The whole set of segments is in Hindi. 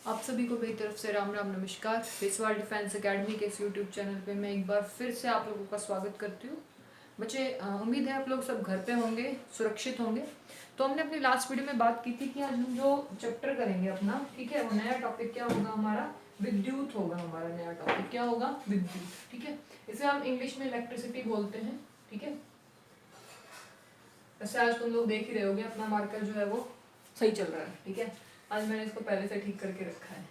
आप सभी को मेरी तरफ से राम राम नमस्कार। बेसवाल डिफेंस एकेडमी के इस यूट्यूब चैनल पे मैं एक बार फिर से आप लोगों का स्वागत करती हूँ। बच्चे, उम्मीद है आप लोग सब घर पे होंगे, सुरक्षित होंगे। तो हमने अपनी लास्ट वीडियो में बात की थी कि आज हम जो चैप्टर करेंगे अपना, ठीक है, वो नया टॉपिक क्या होगा हमारा, विद्युत होगा। हमारा नया टॉपिक क्या होगा, विद्युत, ठीक है। इसे हम इंग्लिश में इलेक्ट्रिसिटी बोलते हैं, ठीक है। वैसे आज तुम लोग देख ही रहे होगे अपना मार्कर जो है वो सही चल रहा है, ठीक है। आज मैंने इसको पहले से ठीक करके रखा है।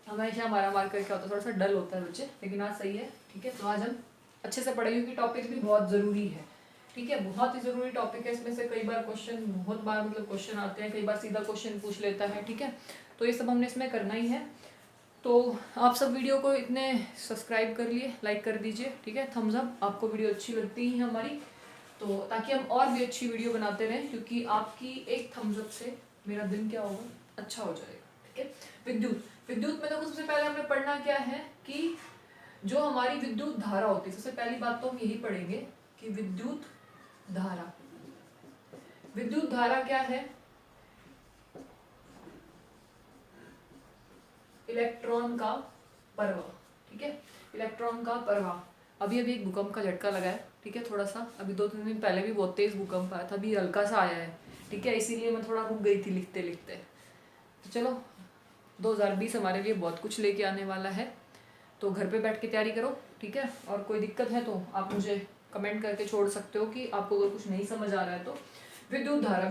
हमेशा हमारा मार्कर क्या होता है, थोड़ा सा डल होता है बच्चे, लेकिन आज सही है, ठीक है। तो आज हम अच्छे से पढ़ेंगे क्योंकि टॉपिक भी बहुत ज़रूरी है, ठीक है। बहुत ही ज़रूरी टॉपिक है। इसमें से कई बार क्वेश्चन, बहुत बार मतलब क्वेश्चन आते हैं, कई बार सीधा क्वेश्चन पूछ लेता है, ठीक है। तो ये सब हमने इसमें करना ही है। तो आप सब वीडियो को इतने सब्सक्राइब कर लिए, लाइक कर दीजिए, ठीक है। थम्स अप आपको वीडियो अच्छी लगती है हमारी, तो ताकि हम और भी अच्छी वीडियो बनाते रहें, क्योंकि आपकी एक थम्स अप से मेरा दिन क्या होगा, अच्छा हो जाएगा, ठीक है। विद्युत विद्युत में तो सबसे पहले हमने पढ़ना क्या है कि जो हमारी विद्युत धारा होती है, सबसे पहली बात तो हम यही पढ़ेंगे कि विद्युत धारा क्या है। इलेक्ट्रॉन का प्रवाह, ठीक है, इलेक्ट्रॉन का प्रवाह। अभी एक भूकंप का झटका लगा है, ठीक है, थोड़ा सा। अभी 2-3 दिन पहले भी बहुत तेज भूकंप आया था, अभी हल्का सा आया है, ठीक है। इसीलिए मैं थोड़ा रुक गई थी लिखते लिखते। तो चलो, 2020 हमारे लिए बहुत कुछ लेके आने वाला है, तो घर पे बैठ के तैयारी करो, ठीक है। और कोई दिक्कत है तो आप मुझे कमेंट करके छोड़ सकते हो कि आपको अगर कुछ नहीं समझ आ रहा है तो। विद्युत धारा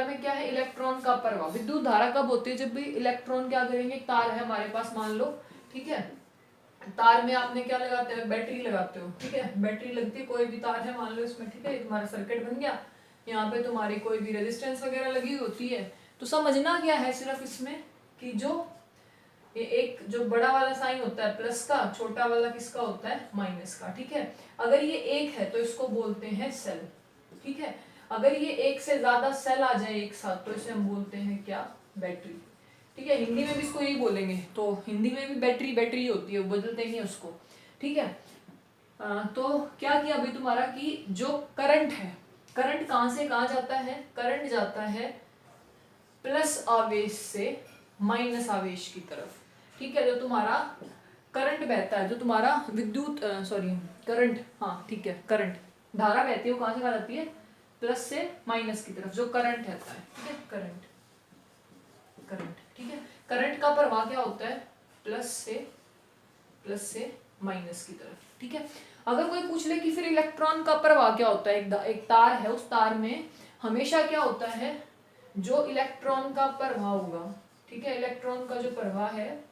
में क्या है, इलेक्ट्रॉन का प्रवाह। विद्युत धारा कब होती है, जब भी इलेक्ट्रॉन क्या करेंगे, तार है हमारे पास मान लो, ठीक है। तार में आपने क्या लगाते हो, बैटरी लगाते हो, ठीक है। बैटरी लगती है, कोई भी तार है मान लो इसमें, ठीक है। तुम्हारा सर्किट बन गया, यहाँ पे तुम्हारी कोई भी रेजिस्टेंस वगैरह लगी होती है। तो समझना क्या है सिर्फ इसमें कि जो ये एक जो बड़ा वाला साइन होता है प्लस का, छोटा वाला किसका होता है, माइनस का, ठीक है। अगर ये एक है तो इसको बोलते हैं सेल, ठीक है। अगर ये एक से ज्यादा सेल आ जाए एक साथ तो इसे हम बोलते हैं क्या, बैटरी, ठीक है। हिंदी में भी इसको यही बोलेंगे, तो हिंदी में भी बैटरी बैटरी होती है, बदलते नहीं उसको, ठीक है। तो क्या किया अभी तुम्हारा कि जो करंट है, करंट कहां से कहां जाता है, करंट जाता है प्लस आवेश से माइनस आवेश की तरफ, ठीक है। जो तुम्हारा करंट बहता है, जो तुम्हारा विद्युत करंट, हाँ ठीक है, करंट धारा बहती है वो कहां से कहां जाती है, प्लस से माइनस की तरफ, जो करंट रहता है, ठीक है। करंट ठीक है। करंट का प्रवाह क्या होता है, प्लस से माइनस की तरफ, ठीक है। अगर कोई पूछ ले कि फिर इलेक्ट्रॉन का प्रवाह क्या होता है, एक तार है, उस तार में हमेशा क्या होता है, जो इलेक्ट्रॉन का प्रवाह होगा, ठीक है। इलेक्ट्रॉन का जो प्रवाह है,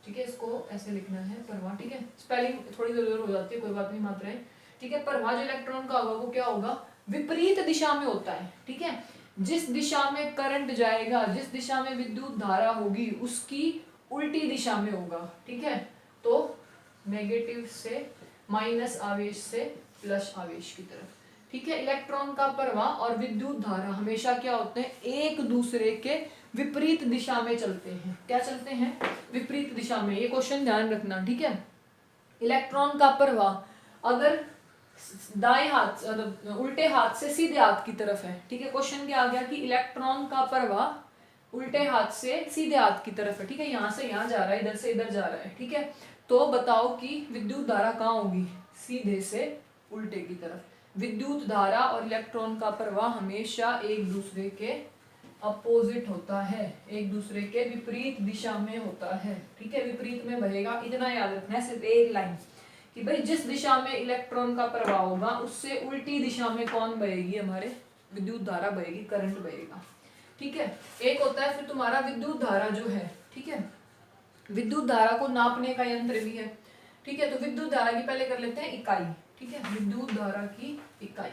ठीक है, इसको ऐसे लिखना है प्रवाह, ठीक है। स्पेलिंग थोड़ी इधर हो जाती है, कोई बात नहीं, मात्राएं, ठीक है। प्रवाह जो इलेक्ट्रॉन का होगा वो क्या होगा, विपरीत दिशा में होता है, ठीक है। जिस दिशा में करंट जाएगा, जिस दिशा में विद्युत धारा होगी, उसकी उल्टी दिशा में होगा, ठीक है। तो नेगेटिव से माइनस आवेश से प्लस आवेश की तरफ, ठीक है। इलेक्ट्रॉन का प्रवाह और विद्युत धारा हमेशा क्या होते हैं, एक दूसरे के विपरीत दिशा में चलते हैं। क्या चलते हैं, विपरीत दिशा में। ये क्वेश्चन ध्यान रखना, ठीक है। इलेक्ट्रॉन का प्रवाह अगर दाएं हाथ मतलब उल्टे हाथ से सीधे हाथ की तरफ है, ठीक है। क्वेश्चन क्या आ गया कि इलेक्ट्रॉन का प्रवाह उल्टे हाथ से सीधे हाथ की तरफ है, ठीक है। यहां से यहां जा रहा है, इधर से इधर जा रहा है, ठीक है। तो बताओ कि विद्युत धारा कहाँ होगी, सीधे से उल्टे की तरफ। विद्युत धारा और इलेक्ट्रॉन का प्रवाह हमेशा एक दूसरे के अपोजिट होता है, एक दूसरे के विपरीत दिशा में होता है, ठीक है। विपरीत में बहेगा, इतना याद रखना है, सिर्फ एक लाइन कि भाई जिस दिशा में इलेक्ट्रॉन का प्रवाह होगा उससे उल्टी दिशा में कौन बहेगी, हमारे विद्युत धारा बहेगी, करंट बहेगा, ठीक है। एक होता है फिर तुम्हारा विद्युत धारा जो है, ठीक है। विद्युत धारा को नापने का यंत्र भी है, ठीक है। तो विद्युत धारा की पहले कर लेते हैं इकाई, ठीक है। विद्युत धारा की इकाई,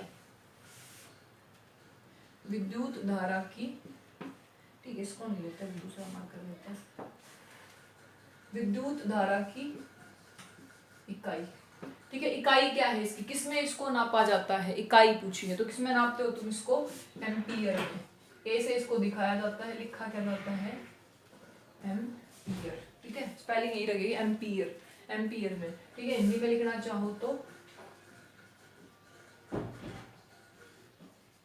विद्युत धारा की, ठीक है, इसको नहीं लेते, दूसरा मार्कर लेते हैं। विद्युत धारा की इकाई, ठीक है। इकाई क्या है इसकी, किसमें इसको नापा जाता है, इकाई पूछी है तो किसमें नापते हो तुम इसको, एम्पियर में। ए से इसको दिखाया जाता है, लिखा क्या जाता है, एम्पियर, ठीक है। स्पेलिंग यही रहेगी, एम्पियर, एम्पियर में, ठीक है। हिंदी में लिखना चाहो तो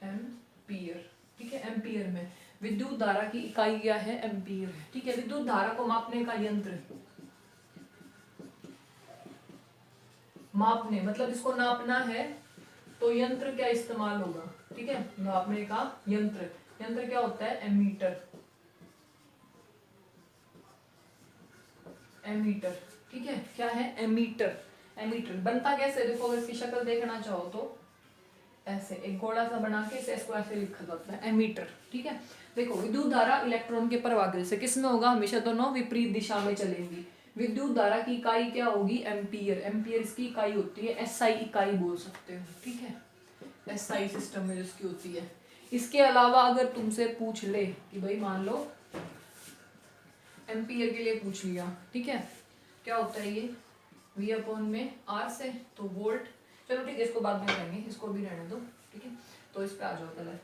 एम्पियर, ठीक है, एम्पियर में। विद्युत धारा की इकाई क्या है, एम्पीयर है। ठीक है, विद्युत धारा को मापने का यंत्र, मापने मतलब इसको नापना है तो यंत्र क्या इस्तेमाल होगा। ठीक है, नापने का यंत्र, यंत्र क्या होता है, एमीटर, एमीटर। ठीक है, क्या है, एमीटर। एमीटर बनता कैसे, देखो अगर इसकी शक्ल देखना चाहो तो ऐसे एक गोला सा बना के इसे स्क्वायर से लिखा जाता है, एमीटर। ठीक है, देखो विद्युत धारा इलेक्ट्रॉन के प्रवाह से किस में होगा, हमेशा दोनों विपरीत दिशा में चलेंगी। विद्युत धारा की इकाई क्या होगी, एम्पियर, एम्पियर इसकी इकाई होती है, एसआई इकाई बोल सकते हो। ठीक है, एसआई सिस्टम में जिसकी होती है। इसके अलावा अगर तुमसे पूछ ले कि भाई मान लो एम्पियर के लिए पूछ लिया, ठीक है, क्या होता है ये, V अपॉन में R से, तो वोल्ट, चलो ठीक है इसको बाद में करेंगे, इसको भी रहने दो। ठीक है, तो इस पे आ जाओ पहले।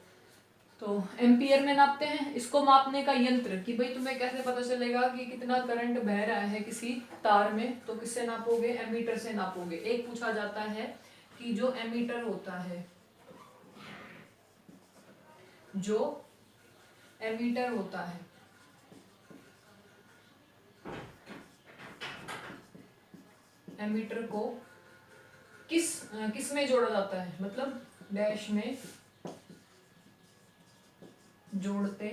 तो एम्पियर में नापते हैं। इसको मापने का यंत्र, कि भाई तुम्हें कैसे पता चलेगा कि कितना करंट बह रहा है किसी तार में, तो किससे नापोगे, एमीटर से नापोगे। एक पूछा जाता है कि जो एमीटर होता है, जो एमीटर होता है, एमीटर को किस में जोड़ा जाता है, मतलब डैश में जोड़ते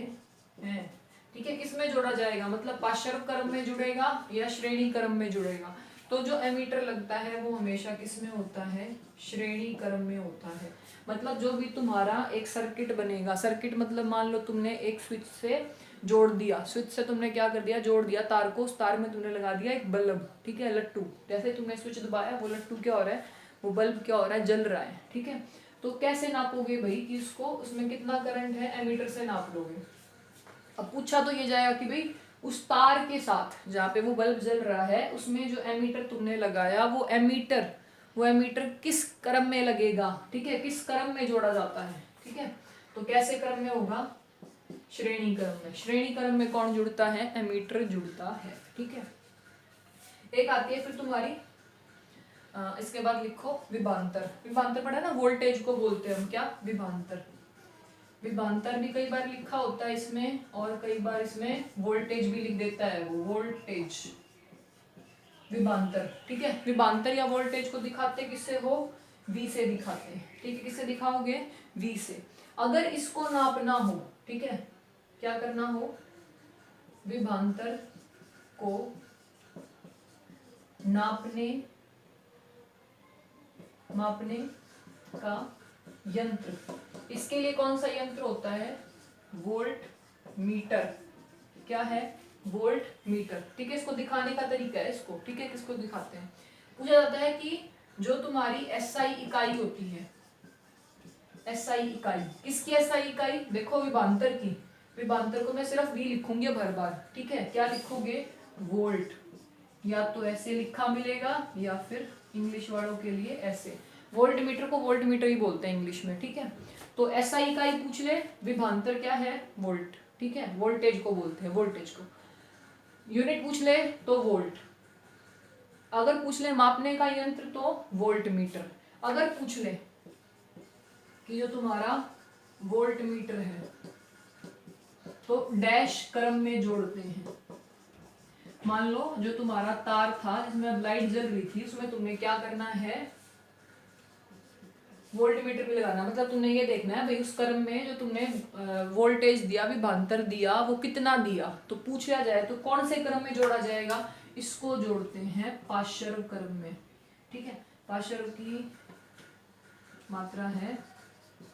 हैं। ठीक है, किस में जोड़ा जाएगा, मतलब पाशर्व क्रम में जुड़ेगा या श्रेणी क्रम में जुड़ेगा। तो जो एमीटर लगता है वो हमेशा किस में होता है, श्रेणी क्रम में होता है। मतलब जो भी तुम्हारा एक सर्किट बनेगा, सर्किट मतलब मान लो तुमने एक स्विच से जोड़ दिया, स्विच से तुमने क्या कर दिया, जोड़ दिया तार को, उस तार में तुमने लगा दिया एक बल्ब। ठीक है, लट्टू, जैसे तुमने स्विच दबाया वो लट्टू क्या हो रहा है, वो बल्ब क्या हो रहा है, जल रहा है। ठीक है, तो कैसे नापोगे भाई कि इसको, उसमें कितना करंट है, एमीटर से नाप लोगे। अब पूछा तो ये जाएगा कि भाई उस तार के साथ जहाँ पे वो बल्ब जल रहा है उसमें जो एमीटर तुमने लगाया वो एमीटर किस क्रम में लगेगा। ठीक है, किस क्रम में जोड़ा जाता है। ठीक है, तो कैसे क्रम में होगा, श्रेणी क्रम में। श्रेणी क्रम में कौन जुड़ता है, एमीटर जुड़ता है। ठीक है, एक आती है फिर तुम्हारी इसके बाद लिखो विभवांतर। विभवांतर पढ़ा ना, वोल्टेज को बोलते हैं हम क्या, विभवांतर। विभवांतर भी कई बार लिखा होता है इसमें, और कई बार इसमें वोल्टेज भी लिख देता है वो, वोल्टेज, विभवांतर। ठीक है, विभवांतर या वोल्टेज को दिखाते किससे हो, V से दिखाते हैं। ठीक है, किससे दिखाओगे, V से। अगर इसको नापना हो, ठीक है, क्या करना हो, विभवांतर को मापने का यंत्र, इसके लिए कौन सा यंत्र होता है, वोल्ट मीटर। क्या है, वोल्ट मीटर। ठीक है, इसको दिखाने का तरीका है इसको। ठीक है, किसको दिखाते हैं, पूछा जाता है कि जो तुम्हारी एसआई इकाई होती है, एसआई इकाई, किसकी एसआई इकाई, देखो विभवांतर की। विभवांतर को मैं सिर्फ V लिखूंगी हर बार। ठीक है, क्या लिखोगे, वोल्ट, या तो ऐसे लिखा मिलेगा या फिर इंग्लिश वालों के लिए ऐसे, वोल्ट मीटर को वोल्ट मीटर ही बोलते हैं इंग्लिश में। ठीक है, तो एसआई इकाई पूछ ले, विभवांतर क्या है, वोल्ट। ठीक है, वोल्टेज को बोलते हैं, वोल्टेज को। यूनिट पूछ ले तो वोल्ट, अगर पूछ ले मापने का यंत्र तो वोल्ट मीटर। अगर पूछ ले कि जो तुम्हारा वोल्ट मीटर है तो डैश क्रम में जोड़ते हैं। मान लो जो तुम्हारा तार था जिसमें अब लाइट जल रही थी, उसमें तुमने क्या करना है, वोल्ट मीटर भी लगाना। मतलब तुमने ये देखना है भाई उस क्रम में जो तुमने वोल्टेज दिया, विभवांतर दिया, वो कितना दिया। तो पूछा जाए तो कौन से क्रम में जोड़ा जाएगा, इसको जोड़ते हैं पाशर्व क्रम में। ठीक है, पाशर्व की मात्रा है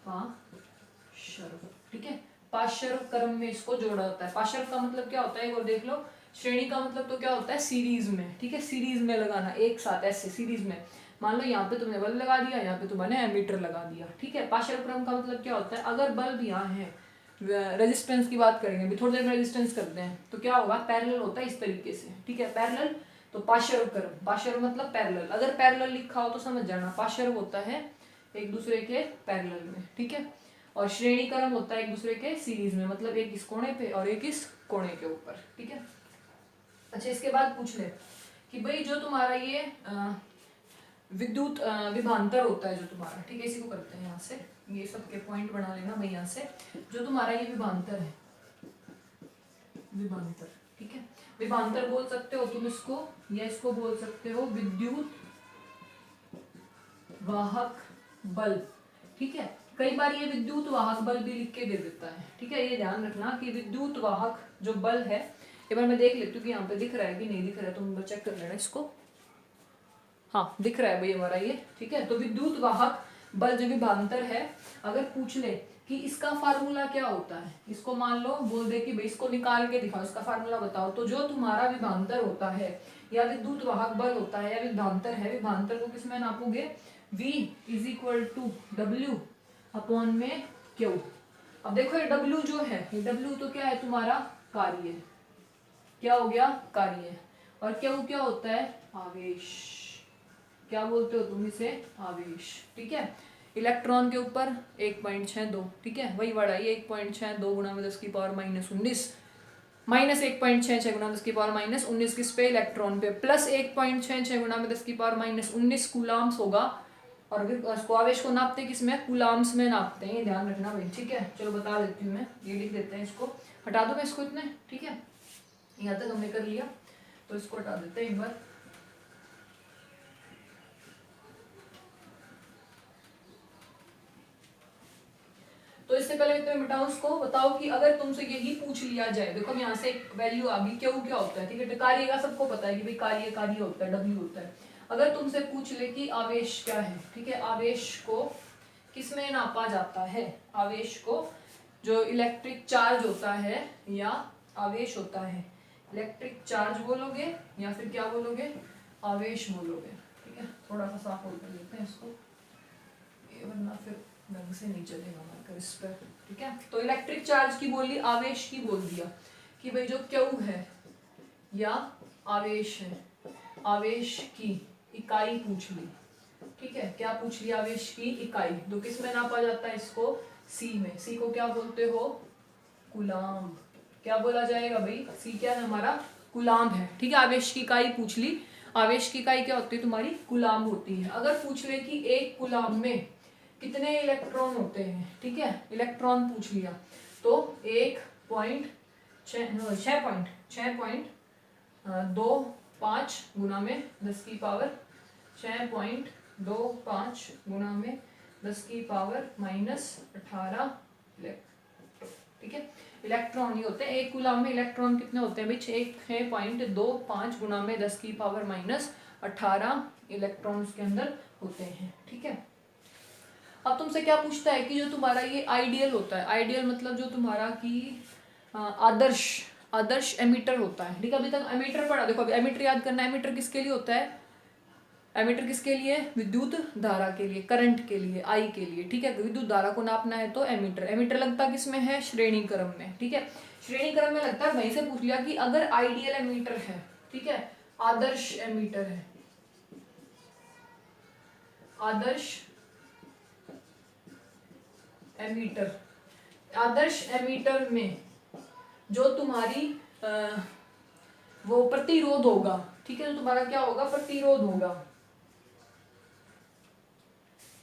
पाशर्व। ठीक है, पाशर्व क्रम में इसको जोड़ा जाता है। पाशर्व का मतलब क्या होता है वो देख लो। श्रेणी का मतलब तो क्या होता है, सीरीज में। ठीक है, सीरीज में लगाना, एक साथ ऐसे सीरीज में। मान लो यहाँ पे तुमने बल्ब लगा दिया, यहाँ पे तुमने एमीटर लगा दिया। ठीक है, पाशर्व क्रम का मतलब क्या होता है, अगर बल्ब यहाँ है, रेजिस्टेंस की बात करेंगे अभी थोड़ी देर में, रेजिस्टेंस करते हैं तो क्या होगा, पैरेलल होता है इस तरीके से। ठीक है, पैरेलल, तो पाशर्व क्रम, पाशर्व मतलब पैरेलल। अगर पैरेलल लिखा हो तो समझ जाना, पाशर्व होता है एक दूसरे के पैरेलल में। ठीक है, और श्रेणी क्रम होता है एक दूसरे के सीरीज में, मतलब एक इस कोने पे और एक इस कोने के ऊपर। ठीक है, अच्छा इसके बाद पूछ ले कि भाई जो तुम्हारा ये विद्युत विभवांतर होता है जो तुम्हारा, ठीक है, इसी को करते हैं यहाँ से, ये सब के पॉइंट बना लेना भाई। यहाँ से जो तुम्हारा ये विभवांतर है, विभवांतर, ठीक है। विभवांतर बोल सकते हो तुम इसको, या इसको बोल सकते हो विद्युत वाहक बल, ठीक है। कई बार ये विद्युत वाहक बल भी लिख के दे देता है, ठीक है। ये ध्यान रखना कि विद्युत वाहक जो बल है, एक बार मैं देख लेती हूँ कि यहाँ पे दिख रहा है कि नहीं दिख रहा है, तुम चेक कर लेना इसको। हाँ दिख रहा है भाई हमारा ये, ठीक है। तो विद्युत वाहक बल जो विभवांतर है, अगर पूछ ले कि इसका फार्मूला क्या होता है, इसको मान लो बोल दे कि भाई इसको निकाल के दिखाओ, इसका फार्मूला बताओ, तो जो तुम्हारा विभवांतर होता है या विद्युत वाहक बल होता है या विभवांतर है, विभवांतर को किस में नापोगे, V = W अपॉन में Q। अब देखो ये W जो है, ये W तो क्या है तुम्हारा कार्य, क्या हो गया कार्य, और Q क्या होता है आवेश, क्या बोलते हो तुम इसे आवेश, ठीक है। इलेक्ट्रॉन के ऊपर 1.62, ठीक है, वही वर्ड आई 1.62 गुणा में 10 की पावर -19 माइनस 1.66 गुणा 10 की पावर -19 किस पे, इलेक्ट्रॉन पे, प्लस 1.66 गुणा में 10 की पावर -19 कूलाम्स होगा। और फिर उसको आवेश को नापते हैं किसमें, कूलाम्स में नापते हैं, ये ध्यान रखना भाई, ठीक है। चलो बता देती हूँ मैं, ये लिख देते हैं, इसको हटा दो मैं इसको इतने, ठीक है। यहाँ तक हमने कर लिया, तो इसको हटा देते हैं एक बार। तो इससे पहले मैं मिटाऊं उसको, बताओ कि अगर तुमसे यही पूछ लिया जाए, देखो यहाँ से एक वैल्यू आ गई, क्यों क्या होता है, ठीक है। कार्य का सबको पता है कि भाई कार्य होता है, W होता है। अगर तुमसे पूछ ले कि आवेश क्या है, ठीक है, आवेश को किसमें नापा जाता है, आवेश को जो इलेक्ट्रिक चार्ज होता है या आवेश होता है, इलेक्ट्रिक चार्ज बोलोगे या फिर क्या बोलोगे, आवेश बोलोगे, ठीक है। थोड़ा सा साफ कर लेते हैं इसको, वरना फिर ढंग से नहीं चलेगा हमारा इस पर, ठीक है। तो इलेक्ट्रिक चार्ज की बोली, आवेश की बोल दिया कि भाई जो Q है या आवेश है, आवेश की इकाई पूछ ली, ठीक है। क्या पूछ लिया, आवेश की इकाई, तो किस में नापा जाता है इसको, C में। C को क्या बोलते हो, कूलाम, क्या बोला जाएगा भाई, C क्या है हमारा, कूलाम है, ठीक है। आवेश की इकाई पूछ ली, आवेश की इकाई क्या होती है तुम्हारी, कूलाम होती है। अगर पूछ ले कि एक कूलाम में कितने इलेक्ट्रॉन होते हैं, ठीक है, इलेक्ट्रॉन पूछ लिया, तो 6.25 गुना में 10 की पावर 6.25 गुना में 10 की पावर -18 इलेक्ट्रॉन, ठीक है। इलेक्ट्रॉन ही होते हैं, एक कूलाम में इलेक्ट्रॉन कितने होते हैं भाई, 6.25 गुना में 10 की पावर -18 इलेक्ट्रॉन उसके अंदर होते हैं, ठीक है। अब तुमसे क्या पूछता है कि जो तुम्हारा ये आइडियल होता है, आइडियल मतलब जो तुम्हारा की आदर्श एमीटर होता है, ठीक है। अभी तक एमीटर पढ़ा, देखो अभी एमीटर याद करना है, एमीटर किसके लिए होता है, एमीटर किसके लिए, विद्युत धारा के लिए, करंट के लिए, आई के लिए, ठीक है। विद्युत धारा को नापना है तो एमीटर, एमीटर लगता किसमें है, श्रेणी क्रम में, ठीक है, श्रेणी क्रम में लगता है। वहीं से पूछ लिया कि अगर आइडियल एमीटर है, ठीक है, आदर्श एमीटर है, आदर्श एमीटर, आदर्श एमीटर में जो तुम्हारी वो प्रतिरोध होगा, ठीक है, तो तुम्हारा क्या होगा, प्रतिरोध होगा,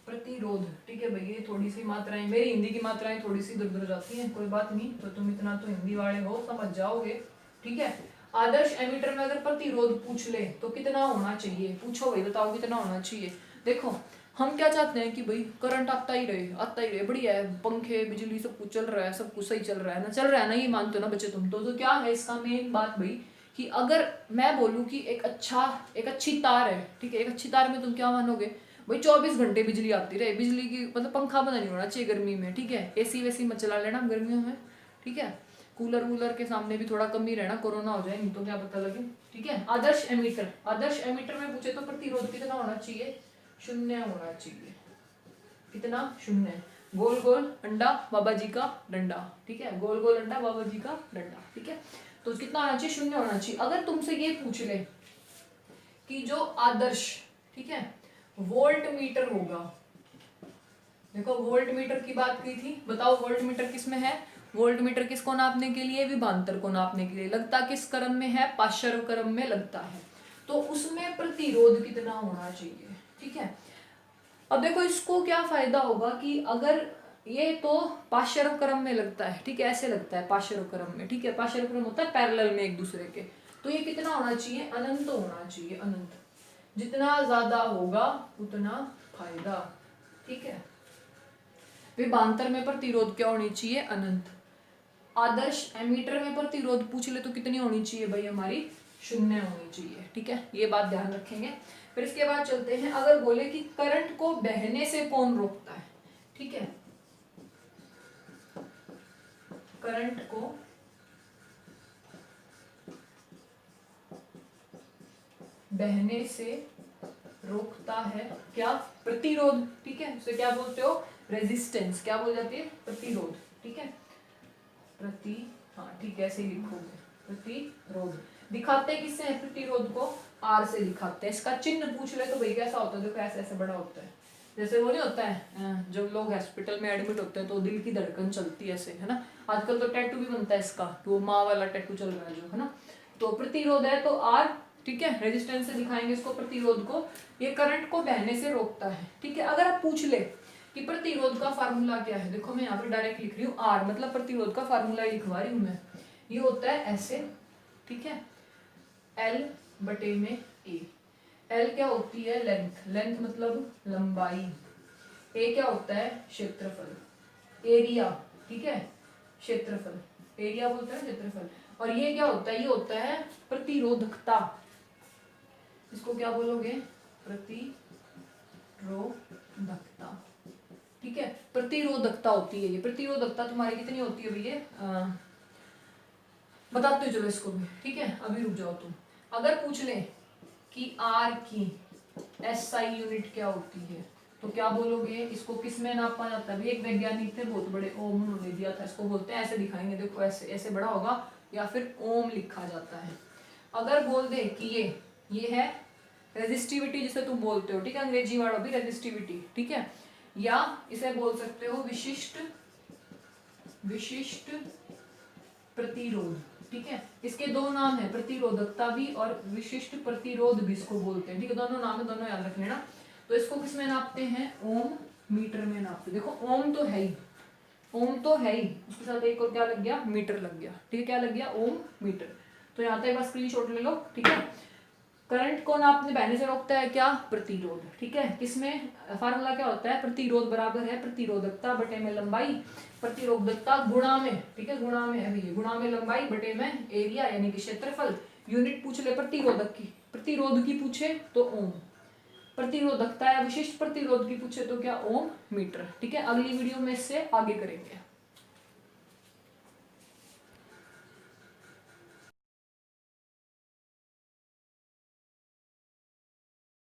प्रतिरोध, ठीक है भाई। ये थोड़ी सी मात्राएं, मेरी हिंदी की मात्राएं थोड़ी सी इधर उधर जाती हैं, कोई बात नहीं, तो तुम इतना तो हिंदी वाले हो, समझ जाओगे, ठीक है। आदर्श एमीटर में अगर प्रतिरोध पूछ ले तो कितना होना चाहिए, पूछो भाई बताओ कितना होना चाहिए। देखो हम क्या चाहते हैं कि भाई करंट आता ही रहे, बढ़िया है, पंखे बिजली सब कुछ चल रहा है, सब कुछ सही चल रहा है ना, चल रहा है ना, ये मानते हो ना बच्चे तुम तो क्या है इसका मेन बात भाई, कि अगर मैं बोलूँ कि एक अच्छी तार है, ठीक है, एक अच्छी तार में तुम क्या मानोगे भाई, 24 घंटे बिजली आती रहे, बिजली की मतलब पंखा बंद नहीं होना चाहिए गर्मी में, ठीक है, एसी वैसी मत चला लेना गर्मियों में, ठीक है, कूलर के सामने भी थोड़ा कम ही रहना, कोरोना हो जाए नहीं तो क्या पता लगे, ठीक है। आदर्श एमीटर में पूछे तो प्रतिरोध कितना होना चाहिए, 0 होना चाहिए, कितना, 0। गोल गोल अंडा बाबा जी का डंडा, ठीक है, गोल गोल अंडा बाबा जी का डंडा, ठीक है, तो कितना होना चाहिए, 0 होना चाहिए। अगर तुमसे ये पूछ ले कि जो आदर्श, ठीक है, वोल्ट मीटर होगा, देखो वोल्ट मीटर की बात की थी, बताओ वोल्ट मीटर किसमें है, वोल्ट मीटर किसको नापने के लिए, विभवांतर को नापने के लिए, लगता किस क्रम में है, पाशर क्रम में लगता है, तो उसमें प्रतिरोध कितना होना चाहिए, ठीक है। अब देखो इसको क्या फायदा होगा कि अगर ये तो पाशर क्रम में लगता है, ठीक है, ऐसे लगता है पाशर क्रम में, ठीक है, पाशर क्रम होता है पैरेलल में एक दूसरे के। तो ये कितना होना चाहिए, अनंत होना चाहिए, अनंत। जितना ज्यादा होगा उतना फायदा, ठीक है। विभांतर में प्रतिरोध क्या होनी चाहिए, अनंत। आदर्श एमीटर में प्रतिरोध पूछ ले तो कितनी होनी चाहिए भाई, हमारी 0 होनी चाहिए, ठीक है, ये बात ध्यान रखेंगे। फिर इसके बाद चलते हैं, अगर बोले कि करंट को बहने से कौन रोकता है, ठीक है, करंट को बहने से रोकता है क्या, प्रतिरोध, ठीक है, उसे क्या बोलते हो, रेजिस्टेंस, क्या बोल जाती है, प्रतिरोध, ठीक है, हाँ ठीक है, ऐसे ही लिखोगे, प्रतिरोध। दिखाते किससे है प्रतिरोध को, आर से दिखाते हैं। इसका चिन्ह पूछ ले तो भाई कैसा होता है, देखो ऐसे ऐसे बड़ा होता है, जैसे वो नहीं होता है जब लोग हॉस्पिटल में एडमिट होते हैं तो दिल की धड़कन चलती है ऐसे, है ना। आजकल तो टैटू भी बनता है इसका, तो माँ वाला टैटू चल रहा है जो, है ना। तो प्रतिरोध है तो आर, ठीक है, रेजिस्टेंस से दिखाएंगे इसको प्रतिरोध को। ये करंट को बहने से रोकता है, ठीक है। अगर आप पूछ ले कि प्रतिरोध का फार्मूला क्या है, देखो मैं यहाँ पे डायरेक्ट लिख रही हूँ आर, मतलब प्रतिरोध का फार्मूला लिखवा रही हूँ मैं। ये होता है ऐसे, ठीक है, एल बटे में ए। एल क्या होती है, लेंथ, लेंथ मतलब लंबाई। ए क्या होता है, क्षेत्रफल, एरिया, ठीक है, क्षेत्रफल, एरिया बोलते हैं क्षेत्रफल। और ये क्या होता है, ये होता है प्रतिरोधकता, इसको क्या बोलोगे, प्रतिरोधकता, ठीक है, प्रतिरोधकता होती है ये। प्रतिरोधकता तुम्हारी कितनी होती है भैया, बताते हो चलो इसको भी, ठीक है। अभी रुक जाओ तुम, अगर पूछ ले कि आर की एसआई यूनिट क्या होती है तो क्या बोलोगे, इसको किस में नापा जाता है, एक वैज्ञानिक थे बहुत बड़े, ओम उन्होंने दिया था, इसको बोलते हैं, ऐसे दिखाएंगे, देखो ऐसे ऐसे बड़ा होगा या फिर ओम लिखा जाता है। अगर बोल दे कि ये है रेजिस्टिविटी जिसे तुम बोलते हो, ठीक है, अंग्रेजी वाला भी रेजिस्टिविटी, ठीक है, या इसे बोल सकते हो विशिष्ट प्रतिरोध, ठीक है। इसके दो नाम है, प्रतिरोधकता भी और विशिष्ट प्रतिरोध भी इसको बोलते हैं, ठीक है, दोनों नाम है, दोनों याद रख लेना। तो इसको किस में नापते हैं, ओम मीटर में नापते हैं। देखो ओम तो है ही, ओम तो है ही, उसके साथ एक और क्या लग गया, मीटर लग गया, ठीक है, क्या लग गया, ओम मीटर। तो यहाँ तक बस स्क्रीनशॉट ले लो, ठीक है। करंट को नापने बहने से रोकता है क्या, प्रतिरोध, ठीक है। किसमें फार्मूला क्या होता है, प्रतिरोध बराबर है प्रतिरोधकता बटे में लंबाई, प्रतिरोधकता गुणा में, ठीक है, गुणा में है भैया, गुणा में लंबाई बटे में एरिया यानी कि क्षेत्रफल। यूनिट पूछ ले प्रतिरोधक की, प्रतिरोध की पूछे तो ओम, प्रतिरोधकता या विशिष्ट प्रतिरोध की पूछे तो क्या, ओम मीटर, ठीक है। अगली वीडियो में इससे आगे करेंगे।